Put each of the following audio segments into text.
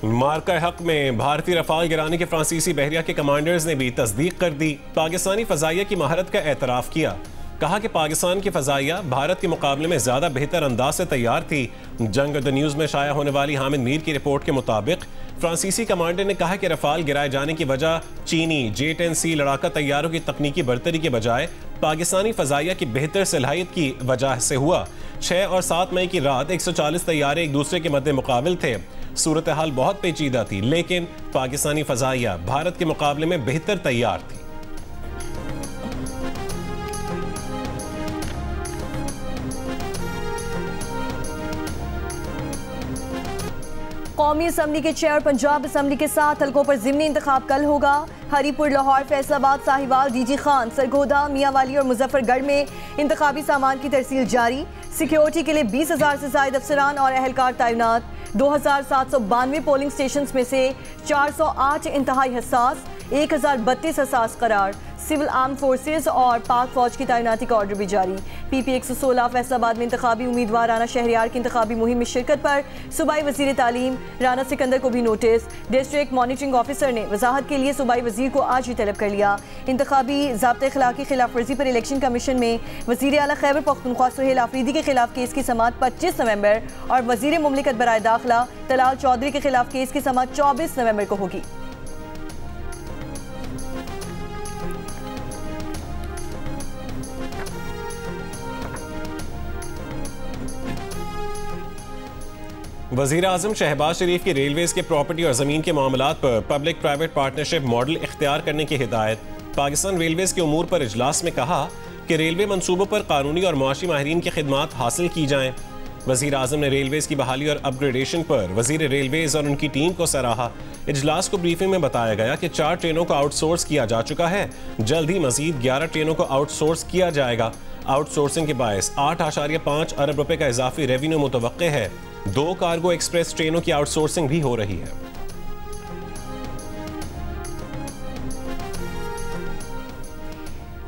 मार्का हक में भारतीय रफाल गिराने के फ्रांसीसी बहरिया के कमांडर्स ने भी तस्दीक कर दी। पाकिस्तानी फजाइया की महारत का एतराफ़ किया। कहा कि पाकिस्तान की फजाइया भारत के मुकाबले में ज्यादा बेहतर अंदाज से तैयार थी। जंग द न्यूज़ में शाया होने वाली हामिद मीर की रिपोर्ट के मुताबिक फ्रांसीसी कमांडर ने कहा कि रफाल गिराए जाने की वजह चीनी J-10C लड़ाका तैयारों की तकनीकी बरतरी के बजाय पाकिस्तानी फजाइया की बेहतर सलाहियत की वजह से हुआ। 6 और 7 मई की रात 140 तैयारे एक दूसरे के मद्दे मुकाबिल थे। सूरत हाल बहुत पेचीदा थी, लेकिन पाकिस्तानी फजाइया भारत के मुकाबले में बेहतर तैयार थी। कौमी असम्बली के चेयर पंजाब असम्बली के 7 हलकों पर ज़िमनी इंतखाब कल होगा। हरीपुर, लाहौर, फैसलाबाद, साहिवाल, डीजी खान, सरगोदा, मियांवाली और मुजफ्फरगढ़ में इंतखाबी सामान की तरसील जारी। सिक्योरिटी के लिए 20,000 से ज़ायद अफसरान और अहलकार तैनात। 2,792 पोलिंग स्टेशन में से 408 इंतहाई हसास, 1,032 हसास करार। सिविल आर्म फोर्सेज और पाक फौज की तैनाती का ऑर्डर भी जारी। PP 116 फैसलाबाद में इंतखाबी उम्मीदवार राना शहरियार की इंतखाबी मुहिम में शिरकत पर सूबाई वजीर तालीम राना सिकंदर को भी नोटिस। डिस्ट्रिक्ट मॉनिटरिंग ऑफिसर ने वजाहत के लिए सूबाई वजीर को आज ही तलब कर लिया। इंतखाबी ज़ाब्ते अखलाक की खिलाफ वर्जी पर इलेक्शन कमीशन में वजीर आला खैबर पख्तूनख्वा सुहेल आफरीदी के खिलाफ केस की समाअत 25 नवंबर और वजीर मुमलिकत बराए दाखिला तलाल चौधरी के खिलाफ केस की समाअत 24 नवंबर को होगी। वज़ीर आज़म शहबाज शरीफ की रेलवेज के प्रॉपर्टी और ज़मीन के मामलात पर पब्लिक प्राइवेट पार्टनरशिप मॉडल इख्तियार करने की हिदायत। पाकिस्तान रेलवेज के उमूर पर इजलास में कहा कि रेलवे मनसूबों पर कानूनी और मुआशी माहिरीन की खिदमात हासिल की जाएं। वज़ीर आज़म ने रेलवेज की बहाली और अपग्रेडेशन पर वज़ीर रेलवेज और उनकी टीम को सराहा। इजलास को ब्रीफिंग में बताया गया कि 4 ट्रेनों को आउटसोर्स किया जा चुका है। जल्द ही मजीद 11 ट्रेनों को आउटसोर्स किया जाएगा। आउटसोर्सिंग के बायस 8.5 अरब रुपए का इजाफी रेवेन्यू मुतवक्के है। 2 कार्गो एक्सप्रेस ट्रेनों की आउटसोर्सिंग भी हो रही है।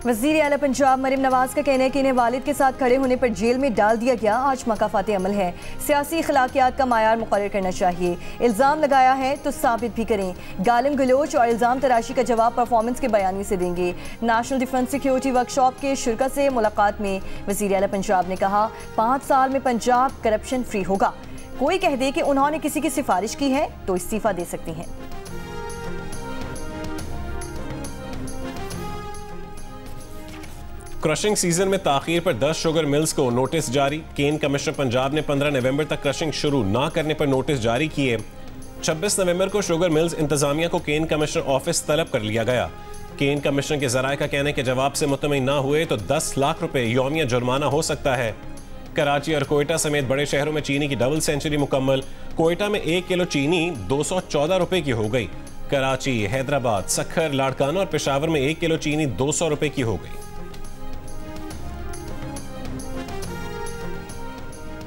वज़ीर आला पंजाब मरीम नवाज का कहना है कि इन्हें वालिद के साथ खड़े होने पर जेल में डाल दिया गया। आज मकाफात अमल है, सियासी अखलाकियात का मायार मुकर्रर करना चाहिए। इल्ज़ाम लगाया है तो साबित भी करें। गालिम गलोच और इल्ज़ाम तराशी का जवाब परफॉर्मेंस के बयानी से देंगे। नेशनल डिफेंस सिक्योरिटी वर्कशॉप के शुरका से मुलाकात में वज़ीर आला पंजाब ने कहा 5 साल में पंजाब करप्शन फ्री होगा। कोई कह दे कि उन्होंने किसी की सिफारिश की है तो इस्तीफा दे सकती हैं। क्रशिंग सीजन में ताखीर पर 10 शुगर मिल्स को नोटिस जारी। केन कमिश्नर पंजाब ने 15 नवंबर तक क्रशिंग शुरू ना करने पर नोटिस जारी किए। 26 नवंबर को शुगर मिल्स इंतजामिया को केन कमिश्नर ऑफिस तलब कर लिया गया। केन कमिश्नर के जराये का कहने के जवाब से मुतमईन ना हुए तो 10 लाख रुपए यौमिया जुर्माना हो सकता है। कराची और कोयटा समेत बड़े शहरों में चीनी की डबल सेंचुरी मुकम्मल। कोयटा में 1 किलो चीनी 214 रुपए की हो गई। कराची, हैदराबाद, सखर, लाड़काना और पेशावर में 1 किलो चीनी 200 रुपए की हो गई।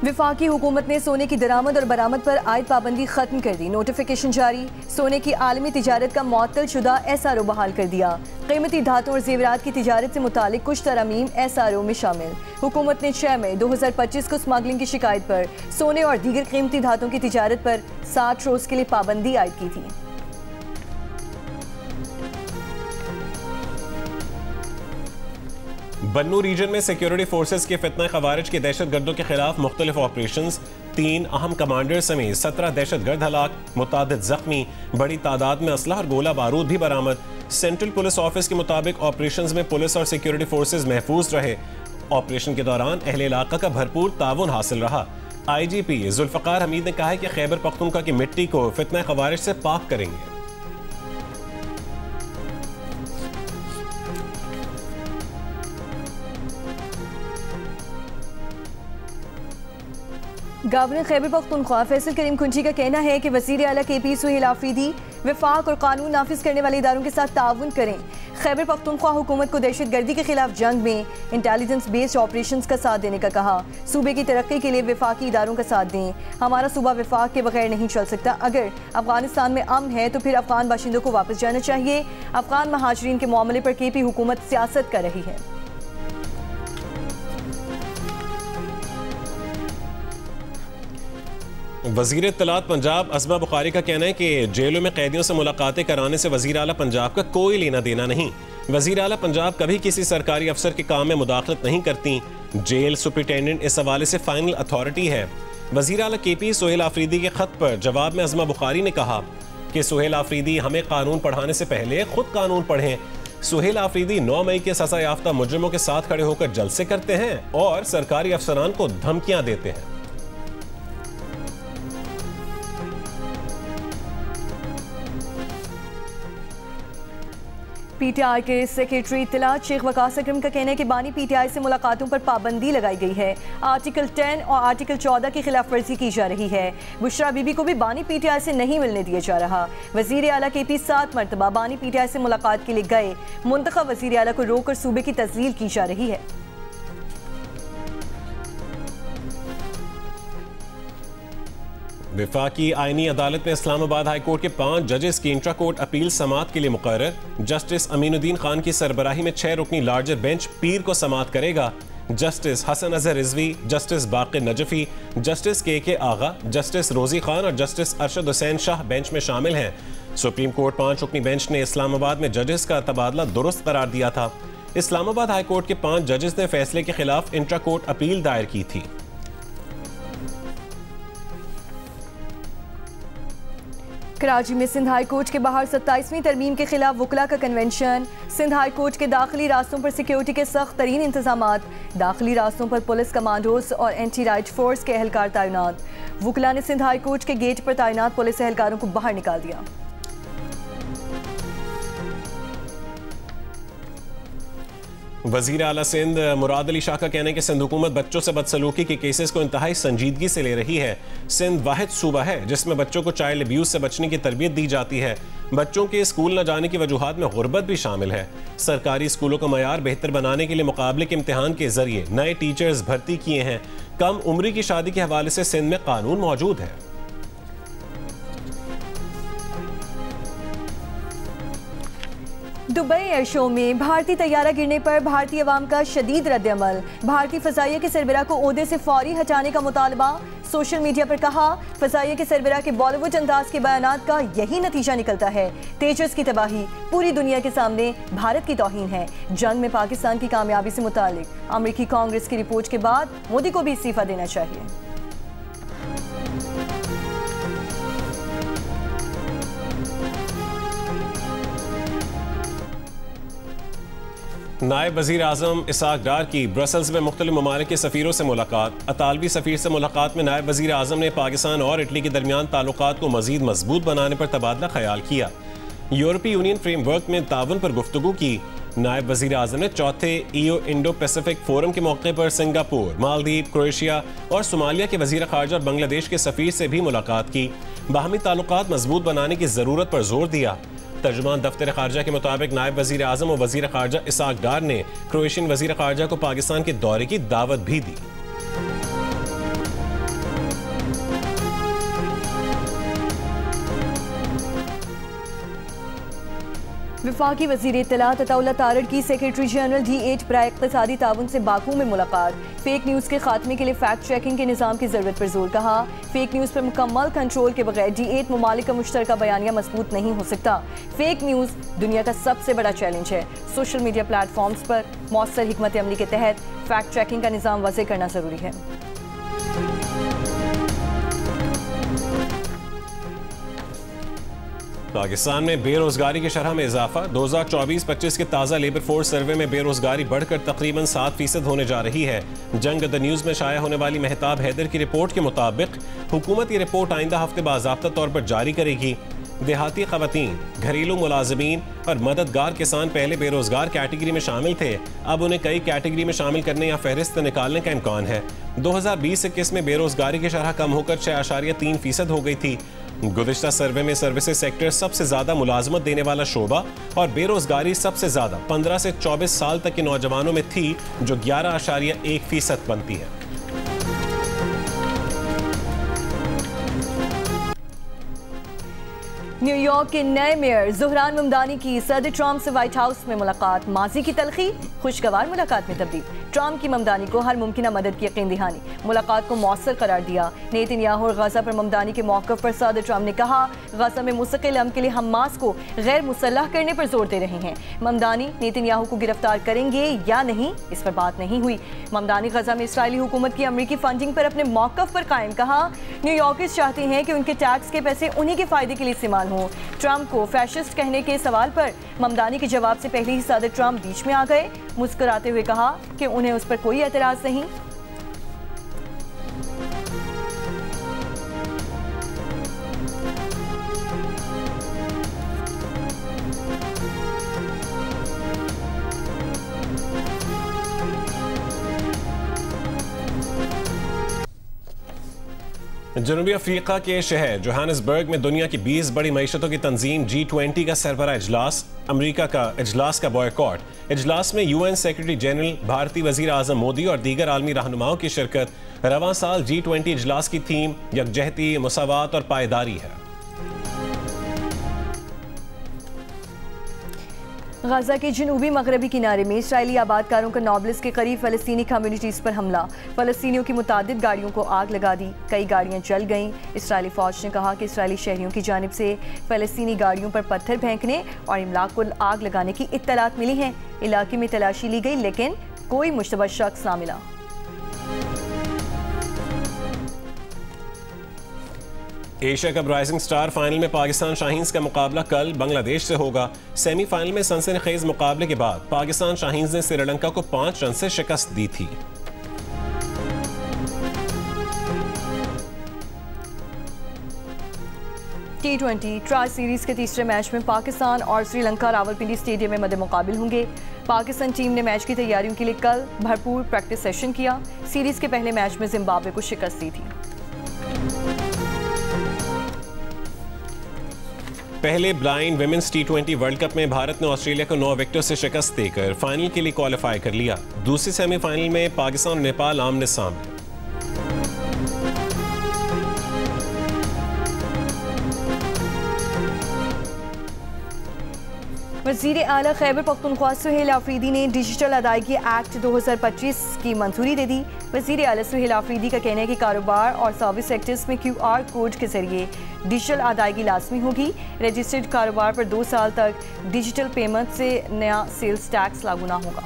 विफाकी हुकूमत ने सोने की दरामद और बरामद पर आयद पाबंदी खत्म कर दी। नोटिफिकेशन जारी। सोने की आलमी तिजारत का मुअत्तल शुदा SRO बहाल कर दिया। कीमती धातुओं और जेवरात की तिजारत से मुतालिक कुछ तरमीम SRO में शामिल। हुकूमत ने 6 मई 2025 को स्मगलिंग की शिकायत पर सोने और दीगर कीमती धातुओं की तिजारत पर 60 रोज के लिए पाबंदी आयद की थी। बन्नू रीजन में सिक्योरिटी फोर्सेज के फितना खवारिज के दहशत गर्दों के खिलाफ मुख्तलिफ ऑपरेशंस। 3 अहम कमांडर समेत 17 दहशत गर्द हलाक, मुतादिद जख्मी। बड़ी तादाद में असलहा और गोला बारूद भी बरामद। सेंट्रल पुलिस ऑफिस के मुताबिक ऑपरेशंस में पुलिस और सिक्योरिटी फोर्सेज महफूज रहे। ऑपरेशन के दौरान अहले इलाका का भरपूर ताउन हासिल रहा। IGP जुल्फ़कार हमीद ने कहा है कि खैबर पख्तूनख्वा की मिट्टी को फितना खवारिज से पाक करेंगे। गवर्नर खैबर पख्तूनख्वा फैसल करीम कुंजी का कहना है कि वज़ीर आला KP सुहेल आफरीदी विफाक और कानून नाफिज करने वाले इदारों के साथ ताउन करें। खैबर पख्तूनख्वा हुकूमत को दहशत गर्दी के खिलाफ जंग में इंटेलिजेंस बेस्ड ऑपरेशंस का साथ देने का कहा। सूबे की तरक्की के लिए विफाकी इदारों का साथ दें। हमारा सूबा विफाक के बगैर नहीं चल सकता। अगर अफगानिस्तान में अमन है तो फिर अफगान बाशिंदों को वापस जाना चाहिए। अफगान महाजरीन के मामले पर KP हुकूमत सियासत कर रही है। वजीर इत्तलात पंजाब अज़मा बुखारी का कहना है कि जेलों में कैदियों से मुलाकातें कराने से वजीर आला पंजाब का कोई लेना देना नहीं। वजीर आला पंजाब कभी किसी सरकारी अफसर के काम में मुदाखलत नहीं करती। जेल सुपरिटेंडेंट इस हवाले से फाइनल अथॉरिटी है। वजीर आला KP सोहेल आफरीदी के खत पर जवाब में अज़मा बुखारी ने कहा कि सोहेल आफरीदी हमें कानून पढ़ाने से पहले खुद कानून पढ़ें। सोहेल आफरीदी 9 मई के सजा याफ्ता मुजरिमों के साथ खड़े होकर जलसे करते हैं और सरकारी अफसरान को धमकियां देते हैं। PTI के सेक्रेटरी इत्तलात शेख वकास अकरम का कहना है कि बानी PTI से मुलाकातों पर पाबंदी लगाई गई है। आर्टिकल 10 और आर्टिकल 14 की खिलाफ वर्जी की जा रही है। बुशरा बीबी को भी बानी PTI से नहीं मिलने दिया जा रहा। वजीर आला KP 7 मरतबा बानी PTI से मुलाकात के लिए गए। मुंतखब वजीर आला को रोककर सूबे की तस्लील की जा रही है। वफाकी आईनी अदालत में इस्लामाबाद हाई कोर्ट के 5 जजेस की इंट्रा कोर्ट अपील समात के लिए मुकर्रर। जस्टिस अमीनुद्दीन खान की सरबराही में 6 रुकनी लार्जर बेंच पीर को समात करेगा। Justice Hasan Azhar Rizvi, justice Baqir Najafi, justice KK Agha, justice Rozi Khan और जस्टिस अरशद हुसैन शाह बेंच में शामिल हैं। सुप्रीम कोर्ट 5 रुकनी बेंच ने इस्लामाबाद में जजेस का तबादला दुरुस्त करार दिया था। इस्लामाबाद हाई कोर्ट के 5 जजेस ने फैसले के खिलाफ इंट्रा कोर्ट अपील दायर की थी। कराची में सिंध हाई कोर्ट के बाहर 27वीं तरमीम के खिलाफ वकला का कन्वेंशन। सिंध हाई कोर्ट के दाखिली रास्तों पर सिक्योरिटी के सख्त तरीन इंतजामात। दाखिली रास्तों पर पुलिस कमांडोज और एंटी राइट फोर्स के एहलकार तैनात। वकला ने सिंध हाई कोर्ट के गेट पर तैनात पुलिस एहलकारों को बाहर निकाल दिया। वजीर आला सिंध मुराद अली शाह का कहना है कि सिंध हुकूमत बच्चों से बदसलूकी के केसेस को इंतहाई संजीदगी से ले रही है। सिंध वाहिद सूबा है जिसमें बच्चों को चाइल्ड अब्यूज से बचने की तरबियत दी जाती है। बच्चों के स्कूल न जाने की वजूहात में गुर्बत भी शामिल है। सरकारी स्कूलों का मयार बेहतर बनाने के लिए मुकाबले के इम्तिहान के जरिए नए टीचर्स भर्ती किए हैं। कम उम्री की शादी के हवाले से सिंध में कानून मौजूद है। दुबई एयर शो में भारतीय तैयारा गिरने पर भारतीय अवाम का शदीद रद्द-ए-अमल। भारतीय फजाइया के सरबराह को ओहदे से फौरी हटाने का मुतालबा। सोशल मीडिया पर कहा, फजाइया के सरबराह के बॉलीवुड अंदाज के बयानात का यही नतीजा निकलता है। तेजस की तबाही पूरी दुनिया के सामने भारत की तौहीन है। जंग में पाकिस्तान की कामयाबी से मुतालिक अमरीकी कांग्रेस की रिपोर्ट के बाद मोदी को भी इस्तीफा देना चाहिए। नायब वज़ीर आज़म इसाक डार की ब्रसल्स में मुख्तलिफ ममालिक के सफ़ीरों से मुलाकात। अतालवी सफ़ीर से मुलाकात में नायब वज़ीर आज़म ने पाकिस्तान और इटली के दरमियान ताल्लुकात को मज़ीद मजबूत बनाने पर तबादला ख्याल किया। यूरोपीय यूनियन फ्रेमवर्क में ताउन पर गुफ्तगू की। नायब वज़ीर आज़म ने चौथे EO इंडो पैसिफिक फोरम के मौके पर सिंगापुर, मालदीव, क्रोएशिया और सोमालिया के वज़ीर ख़ारजा और बांग्लादेश के सफ़ीर से भी मुलाकात की। बाहमी ताल्लुकात मजबूत बनाने की ज़रूरत पर जोर दिया। तर्जुमान दफ्तर ख़ारजा के मुताबिक नायब वज़ीर आज़म और वज़ीर ख़ारजा इसाक डार ने क्रोएशियन वज़ीर ख़ारजा को पाकिस्तान के दौरे की दावत भी दी। वफाकी वज़ीर इत्तलात अताउल्लाह तारड़ की सेक्रेटरी जनरल G8 बराए इक़्तिसादी ताउन से बाकू में मुलाकात। फेक न्यूज़ के खात्मे के लिए फैक्ट चेकिंग के निज़ाम की ज़रूरत पर जोर। कहा, फेक न्यूज़ पर मुकम्मल कंट्रोल के बगैर G8 ममालिक का मुश्तरका बयानिया मजबूत नहीं हो सकता। फेक न्यूज़ दुनिया का सबसे बड़ा चैलेंज है। सोशल मीडिया प्लेटफॉर्म्स पर मौसर हिकमत अमली के तहत फैक्ट चेकिंग का निज़ाम वज़े करना ज़रूरी है। पाकिस्तान में बेरोजगारी की शरह में इजाफा। 2024-25 के ताज़ा लेबर फोर्स सर्वे में बेरोजगारी बढ़कर तकरीबन 7% होने जा रही है। जंग द न्यूज़ में शाया होने वाली मेहताब हैदर की रिपोर्ट के मुताबिक हुकूमत ये रिपोर्ट आइंदा हफ्ते बाज़ाब्ता तौर पर जारी करेगी। देहाती ख़वातीन, घरेलू मुलाजमीन और मददगार किसान पहले बेरोजगार कैटेगरी में शामिल थे। अब उन्हें कई कैटेगरी में शामिल करने या फहरिस्त निकालने का इम्कान है। 2020-21 में बेरोजगारी की शरह कम होकर 6.3% हो गई थी। गुज़िश्ता सर्वे में सर्विसेज सेक्टर सबसे ज्यादा मुलाजमत देने वाला शोबा और बेरोजगारी सबसे ज्यादा 15 से 24 साल तक के नौजवानों में थी, जो 11.1% बनती है। न्यूयॉर्क के नए मेयर ज़ुहरान ममदानी की सदर ट्रंप से व्हाइट हाउस में मुलाकात, माजी की तलखी खुशगवार मुलाकात में तब्दील। ट्रंप की ममदानी को हर मुमकिन मदद की यकीन दहानी, मुलाकात को मौसर करार दिया। नेतन्याहू और गजा पर ममदानी के मौक़िफ़ पर सदर ट्रंप ने कहा, गजा में मुस्तकिल अमन के लिए हमास को गैर मुसल्लह करने पर जोर दे रहे हैं। ममदानी नेतन्याहू को गिरफ्तार करेंगे या नहीं, इस पर बात नहीं हुई। ममदानी गजा में इसराइली हुकूमत की अमरीकी फंडिंग पर अपने मौक़िफ़ पर कायम, कहा न्यूयॉर्कर्स चाहते हैं कि उनके टैक्स के पैसे उन्हीं के फायदे के लिए इस्तेमाल हो। ट्रंप को फैशिस्ट कहने के सवाल पर ममदानी के जवाब से पहले ही सदर ट्रंप बीच में आ गए, मुस्कुराते हुए कहा कि उन्हें उस पर कोई एतराज नहीं। जनूबी अफ्रीका के शहर जोहानिसबर्ग में दुनिया की 20 बड़ी मईशतों की तंजीम G20 का सरबराह इजलास, अमरीका का इजलास का बॉयकॉट। इजलास में UN सेक्रेटरी जनरल, भारतीय वजीर आजम मोदी और दीगर आलमी रहनुमाओं की शिरकत। रवां साल G20 इजलास की थीम यकजहती, मुसावात और पायदारी है। गजा के जनूबी मगरबी किनारे में इसराइली आबादकारों का नाब्लिस के करीब फ़लस्तीनी कम्युनिटीज़ पर हमला, फ़लस्तीनियों की मुतादिद गाड़ियों को आग लगा दी, कई गाड़ियाँ जल गईं। इसराइली फ़ौज ने कहा कि इसराइली शहरियों की जानिब से फ़लस्तीनी गाड़ियों पर पत्थर फेंकने और इमलाक को आग लगाने की इत्तलात मिली हैं। इलाके में तलाशी ली गई लेकिन कोई मुश्तबह शख्स ना मिला। Asia cup rising star final में पाकिस्तान शाहीन्स का मुकाबला कल बांग्लादेश से होगा। सेमीफाइनल में सनसनीखेज मुकाबले के बाद पाकिस्तान शाहीन्स ने श्रीलंका को 5 रन से शिकस्त दी थी। T20 ट्राई सीरीज के तीसरे मैच में पाकिस्तान और श्रीलंका रावलपिंडी स्टेडियम में मद्दे मुकाबिल होंगे। पाकिस्तान टीम ने मैच की तैयारियों के लिए कल भरपूर प्रैक्टिस सेशन किया। सीरीज के पहले मैच में जिम्बाब्वे को शिकस्त दी थी। पहले blind women's T20 world cup में भारत ने ऑस्ट्रेलिया को 9 विकेटों से शिकस्त देकर फाइनल के लिए क्वालिफाई कर लिया। दूसरी सेमीफाइनल में पाकिस्तान और नेपाल आमने सामने। वज़ीर आला खैबर पख्तूनख्वा सुहेल आफरीदी ने डिजिटल अदायगी एक्ट 2025 की मंजूरी दे दी। वज़ीर आला सुहेल आफरीदी का कहना है कि कारोबार और सर्विस सेक्टर्स में QR कोड के जरिए डिजिटल अदायगी लाजमी होगी। रजिस्टर्ड कारोबार पर 2 साल तक डिजिटल पेमेंट से नया सेल्स टैक्स लागू ना होगा।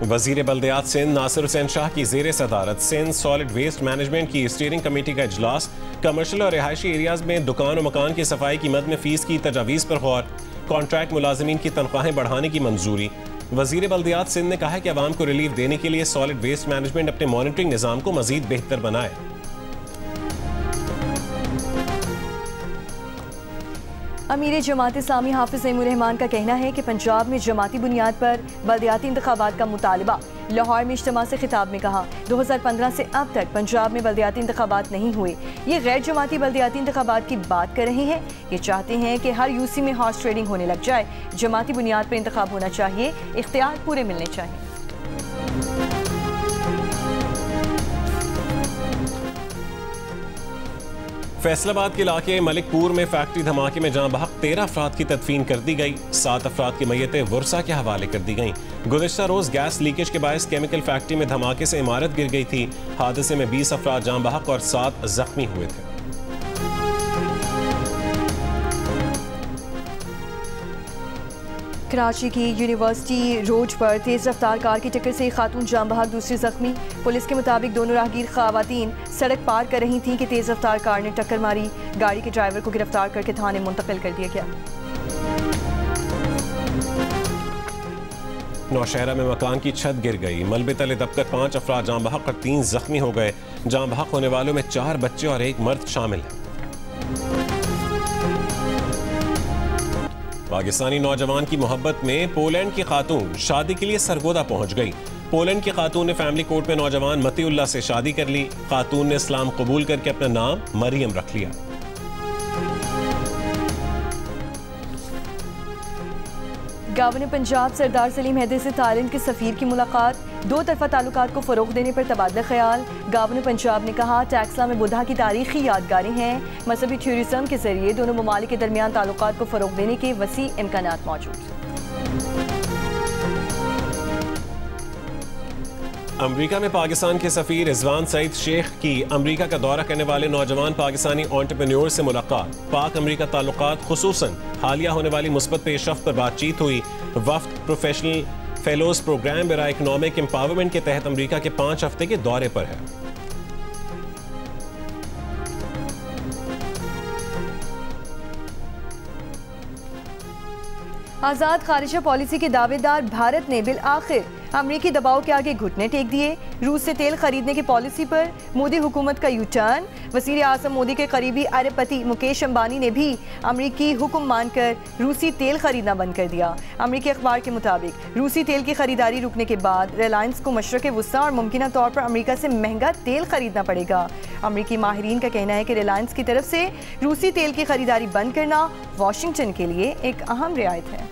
वज़ीर बल्दियात सिंध नासिर हुसैन शाह की ज़ेर सदारत सिंध सॉलिड वेस्ट मैनेजमेंट की स्टीयरिंग कमेटी का इजलास। कमर्शियल और रिहायशी एरियाज में दुकान और मकान की सफाई की मद में फीस की तजावीज़ पर गौर। कॉन्ट्रैक्ट मुलाजिमीन की तनख्वाहें बढ़ाने की मंजूरी। वज़ीर बल्दियात सिंध ने कहा है कि अवाम को रिलीफ देने के लिए सॉलिड वेस्ट मैनेजमेंट अपने मॉनिटरिंग निज़ाम को मज़ीद बेहतर बनाए। अमीर जमात इस्लामी हाफिज ज़ैमुर रहमान का कहना है कि पंजाब में जमाती बुनियाद पर बल्दियाती इंतखाबात का मुतालबा। लाहौर में इज्तिमा से खिताब में कहा, 2015 से अब तक पंजाब में बल्दियाती इंतखाबात नहीं हुए। ये गैर जमाती बल्दियाती इंतखाबात की बात कर रहे हैं। ये चाहते हैं कि हर यूसी में हॉर्स ट्रेडिंग होने लग जाए। जमाती बुनियाद पर इंतखाब होना चाहिए, इख्तियार पूरे मिलने चाहिए। फैसलाबाद के इलाके मलिकपुर में फैक्ट्री धमाके में जहां बहक 13 अफराद की तदफीन कर दी गई। 7 अफराद की मैयतें वर्सा के हवाले कर दी गईं। गुज़िश्ता रोज गैस लीकेज के बायस केमिकल फैक्ट्री में धमाके से इमारत गिर गई थी। हादसे में 20 अफराद जहां बहक और 7 जख्मी हुए थे। कराची की यूनिवर्सिटी रोड पर तेज रफ्तार कार की टक्कर से एक खातून जान बहक, दूसरी जख्मी। पुलिस के मुताबिक दोनों राहगीर खवातीन सड़क पार कर रही थीं कि तेज रफ्तार कार ने टक्कर मारी। गाड़ी के ड्राइवर को गिरफ्तार करके थाने मुंतकिल कर दिया गया। नौशहरा में मकान की छत गिर गई। मलबे तले दबकर 5 अफराद जान बहक और 3 जख्मी हो गए। जान बहक होने वालों में 4 बच्चे और 1 मर्द शामिल है। पाकिस्तानी नौजवान की मोहब्बत में पोलैंड की खातून शादी के लिए सरगोदा पहुंच गई। पोलैंड की खातून ने फैमिली कोर्ट में नौजवान मतीउल्लाह से शादी कर ली। खातून ने इस्लाम कबूल करके अपना नाम मरियम रख लिया। गवर्नर पंजाब सरदार सलीम हैदर से थाईलैंड के सफीर की मुलाकात। दो तरफा ताल्लुकात को फ़रोग़ देने पर तबादला ख्याल। गवर्नर पंजाब ने कहा टैक्सला में बुद्धा की तारीखी यादगारें हैं। मजहबी टूरिज्म के जरिए दोनों ममालिक के दरमियान ताल्लुकात को फ़रोग़ देने के वसी इम्कानात मौजूद। अमरीका में पाकिस्तान के सफ़ीर रिजवान सईद शेख की अमरीका का दौरा करने वाले नौजवान पाकिस्तानी एंटरप्रेन्योर से मुलाकात। पाक अमरीका ताल्लुकात खुसूसन हालिया होने वाली मुस्बत पेशरफ्त पर बातचीत हुई। वफ्द प्रोफेशनल फेलोज प्रोग्राम बराए इकनॉमिक एम्पावरमेंट के तहत अमरीका के 5 हफ्ते के दौरे पर है। आज़ाद खारिजा पॉलिसी के दावेदार भारत ने बिल आखिर अमरीकी दबाव के आगे घुटने टेक दिए। रूस से तेल खरीदने की पॉलिसी पर मोदी हुकूमत का यू टर्न। वज़ीर आज़म मोदी के करीबी अरबपति मुकेश अंबानी ने भी अमरीकी हुक्म मानकर रूसी तेल खरीदना बंद कर दिया। अमरीकी अखबार के मुताबिक रूसी तेल की खरीदारी रुकने के बाद रिलायंस को मशरक़ वुस्ता और मुमकिना तौर पर अमरीका से महंगा तेल खरीदना पड़ेगा। अमरीकी माहिरीन का कहना है कि रिलायंस की तरफ से रूसी तेल की खरीदारी बंद करना वाशिंगटन के लिए एक अहम रियायत है।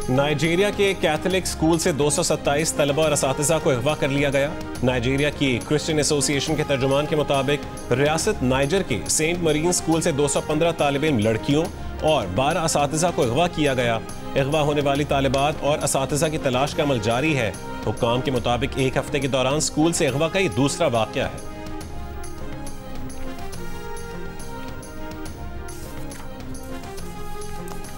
नाइजीरिया के कैथोलिक स्कूल से 227 तलबा और असातिज़ा को अगवा कर लिया गया। नाइजीरिया की क्रिश्चियन एसोसिएशन के तर्जुमान के मुताबिक रियासत नाइजर के सेंट मरीन स्कूल से 215 तालिब इल्म लड़कियों और 12 असातिज़ा को अगवा किया गया। अगवा होने वाली तालिबात और असातिज़ा की तलाश का अमल जारी है। हुक्काम के मुताबिक एक हफ्ते के दौरान स्कूल से अगवा का ये दूसरा वाक़या है।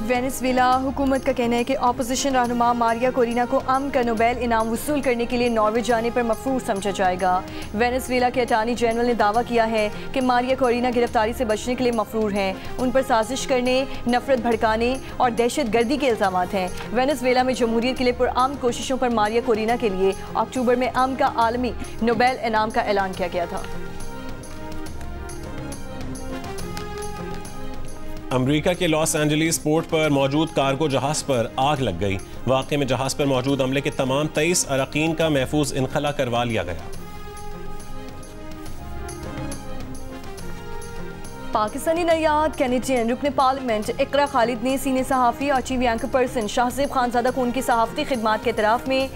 वेनेज़ुएला हुकूमत का कहना है कि अपोजिशन रहनुमा मारिया कोरिना को अमन का नोबेल इनाम वसूल करने के लिए नॉर्वे जाने पर मफरूर समझा जाएगा। वेनेज़ुएला के अटॉर्नी जनरल ने दावा किया है कि मारिया कोरिना गिरफ्तारी से बचने के लिए मफरूर हैं। उन पर साजिश करने, नफरत भड़काने और दहशत गर्दी के इल्ज़ामात हैं। वेनेज़ुएला में जमहूरियत के लिए पुरअमन कोशिशों पर मारिया कोरिना के लिए अक्टूबर में अमन का आलमी नोबेल इनाम का ऐलान किया गया था। अमरीका के लॉस एंजलिस पोर्ट पर मौजूद कार्गो जहाज पर आग लग गई। वाक़े में जहाज पर मौजूद अमले के तमाम 23 अरकान का महफूज इनखला करवा लिया गया। पाकिस्तानी नयाद कैनेडियन रुकन पार्लियामेंट इकरा खालिद ने सीनियर सहाफ़ी और chief anchor person Shahzeb Khanzada को उनकी सहाफ़ती खिदमात के तरफ में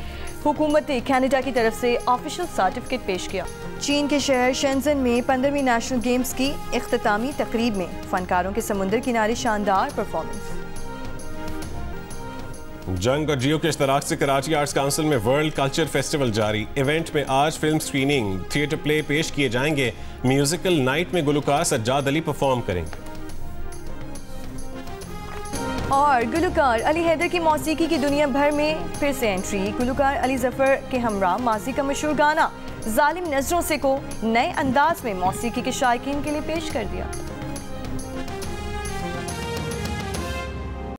हुकूमत कनाडा की तरफ से ऑफिशियल सर्टिफिकेट पेश किया। चीन के शहर शेंजन में 15वीं नेशनल गेम्स की इख्तितामी तकरीब में फनकारों के समुंदर किनारे शानदार परफॉर्मेंस। जंग और जियो के इश्तराक से कराची आर्ट्स काउंसिल में वर्ल्ड कल्चर फेस्टिवल जारी। इवेंट में आज फिल्म स्क्रीनिंग, थिएटर प्ले पेश किए जाएंगे। म्यूजिकल नाइट में गुलकार सज्जाद अली परफॉर्म करेंगे और गुलकार अली हैदर की मौसीकी की दुनिया भर में फिर से एंट्री। गुलकार अली जफर के हमरा माजी का मशहूर गाना जालिम नजरों से को नए अंदाज में मौसीकी के शायकीन के लिए पेश कर दिया।